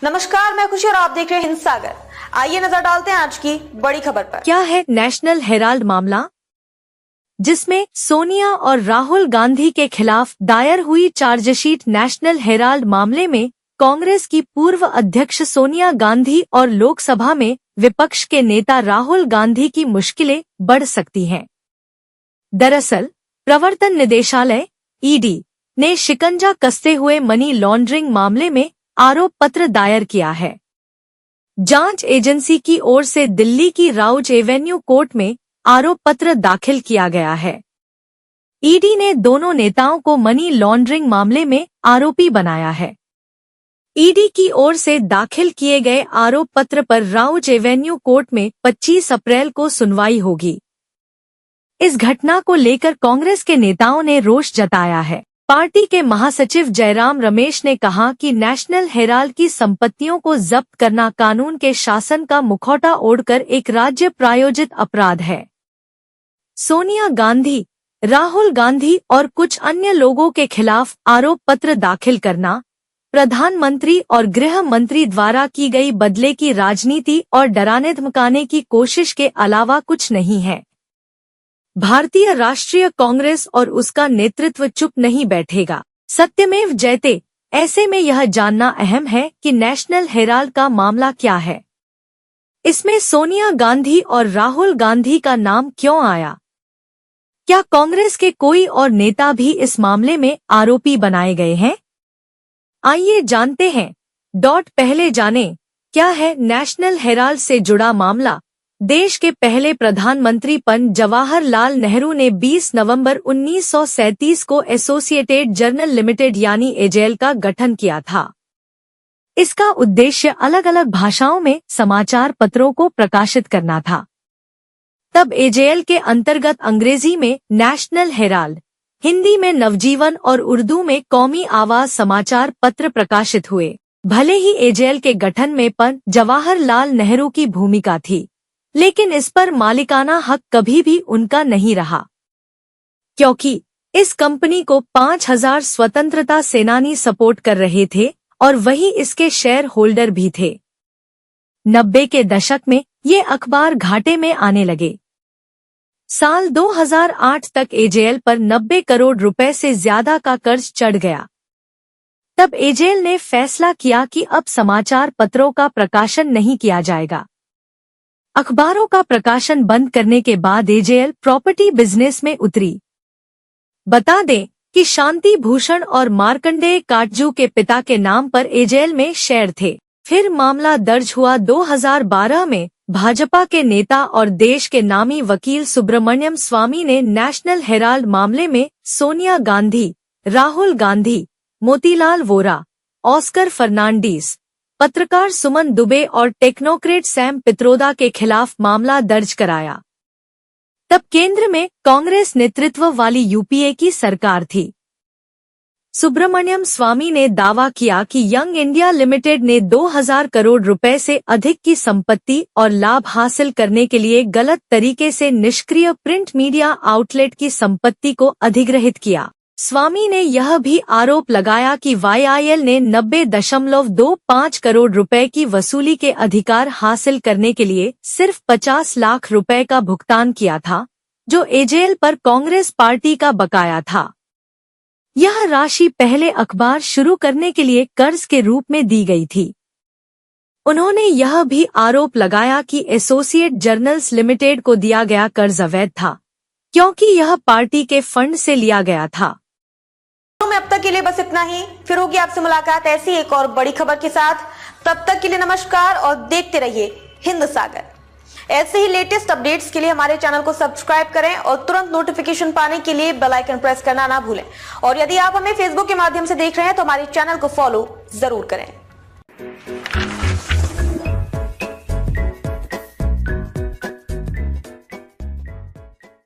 नमस्कार, मैं खुशी और आप देख रहे हैं हिंद सागर। आइए नजर डालते हैं आज की बड़ी खबर पर। क्या है नेशनल हेराल्ड मामला, जिसमें सोनिया और राहुल गांधी के खिलाफ दायर हुई चार्जशीट। नेशनल हेराल्ड मामले में कांग्रेस की पूर्व अध्यक्ष सोनिया गांधी और लोकसभा में विपक्ष के नेता राहुल गांधी की मुश्किलें बढ़ सकती हैं। दरअसल प्रवर्तन निदेशालय (ईडी) ने शिकंजा कसते हुए मनी लॉन्ड्रिंग मामले में आरोप पत्र दायर किया है। जांच एजेंसी की ओर से दिल्ली की राउज एवेन्यू कोर्ट में आरोप पत्र दाखिल किया गया है। ईडी ने दोनों नेताओं को मनी लॉन्ड्रिंग मामले में आरोपी बनाया है। ईडी की ओर से दाखिल किए गए आरोप पत्र पर राउज एवेन्यू कोर्ट में 25 अप्रैल को सुनवाई होगी। इस घटना को लेकर कांग्रेस के नेताओं ने रोष जताया है। पार्टी के महासचिव जयराम रमेश ने कहा कि नेशनल हेराल्ड की संपत्तियों को जब्त करना कानून के शासन का मुखौटा ओढ़कर एक राज्य प्रायोजित अपराध है। सोनिया गांधी, राहुल गांधी और कुछ अन्य लोगों के खिलाफ आरोप पत्र दाखिल करना प्रधानमंत्री और गृह मंत्री द्वारा की गई बदले की राजनीति और डराने धमकाने की कोशिश के अलावा कुछ नहीं है। भारतीय राष्ट्रीय कांग्रेस और उसका नेतृत्व चुप नहीं बैठेगा। सत्यमेव जयते। ऐसे में यह जानना अहम है कि नेशनल हेराल्ड का मामला क्या है। इसमें सोनिया गांधी और राहुल गांधी का नाम क्यों आया? क्या कांग्रेस के कोई और नेता भी इस मामले में आरोपी बनाए गए हैं? आइए जानते हैं। पहले जानें, क्या है नेशनल हेराल्ड से जुड़ा मामला। देश के पहले प्रधानमंत्री पंडित जवाहरलाल नेहरू ने 20 नवंबर 1937 को एसोसिएटेड जर्नल लिमिटेड यानी एजेएल का गठन किया था। इसका उद्देश्य अलग अलग भाषाओं में समाचार पत्रों को प्रकाशित करना था। तब एजेएल के अंतर्गत अंग्रेजी में नेशनल हेराल्ड, हिंदी में नवजीवन और उर्दू में कौमी आवाज समाचार पत्र प्रकाशित हुए। भले ही एजेएल के गठन में पंडित जवाहरलाल नेहरू की भूमिका थी, लेकिन इस पर मालिकाना हक कभी भी उनका नहीं रहा, क्योंकि इस कंपनी को 5000 स्वतंत्रता सेनानी सपोर्ट कर रहे थे और वही इसके शेयर होल्डर भी थे। 90 के दशक में ये अखबार घाटे में आने लगे। साल 2008 तक एजेएल पर 90 करोड़ रुपए से ज्यादा का कर्ज चढ़ गया। तब एजेएल ने फैसला किया कि अब समाचार पत्रों का प्रकाशन नहीं किया जाएगा। अखबारों का प्रकाशन बंद करने के बाद एजेएल प्रॉपर्टी बिजनेस में उतरी। बता दें कि शांति भूषण और मार्कंडेय काटजू के पिता के नाम पर एजेएल में शेयर थे। फिर मामला दर्ज हुआ 2012 में। भाजपा के नेता और देश के नामी वकील सुब्रमण्यम स्वामी ने नेशनल हेराल्ड मामले में सोनिया गांधी, राहुल गांधी, मोतीलाल वोरा, ऑस्कर फर्नांडीज, पत्रकार सुमन दुबे और टेक्नोक्रेट सैम पित्रोदा के खिलाफ मामला दर्ज कराया। तब केंद्र में कांग्रेस नेतृत्व वाली यूपीए की सरकार थी। सुब्रमण्यम स्वामी ने दावा किया कि यंग इंडिया लिमिटेड ने 2000 करोड़ रुपए से अधिक की संपत्ति और लाभ हासिल करने के लिए गलत तरीके से निष्क्रिय प्रिंट मीडिया आउटलेट की संपत्ति को अधिग्रहित किया। स्वामी ने यह भी आरोप लगाया कि वाईआईएल ने 90.25 करोड़ रुपए की वसूली के अधिकार हासिल करने के लिए सिर्फ 50 लाख रुपए का भुगतान किया था, जो एजेएल पर कांग्रेस पार्टी का बकाया था। यह राशि पहले अखबार शुरू करने के लिए कर्ज के रूप में दी गई थी। उन्होंने यह भी आरोप लगाया कि एसोसिएट जर्नल्स लिमिटेड को दिया गया कर्ज अवैध था, क्योंकि यह पार्टी के फंड से लिया गया था। तो अब तक के लिए बस इतना ही। फिर होगी आपसे मुलाकात ऐसी एक और बड़ी खबर के साथ। तब तक के लिए नमस्कार और देखते रहिए हिंद सागर। ऐसे ही लेटेस्ट अपडेट्स के लिए हमारे चैनल को सब्सक्राइब करें और तुरंत नोटिफिकेशन पाने के लिए बेल आइकन प्रेस करना ना भूलें। और यदि आप हमें फेसबुक के माध्यम से देख रहे हैं तो हमारे चैनल को फॉलो जरूर करें।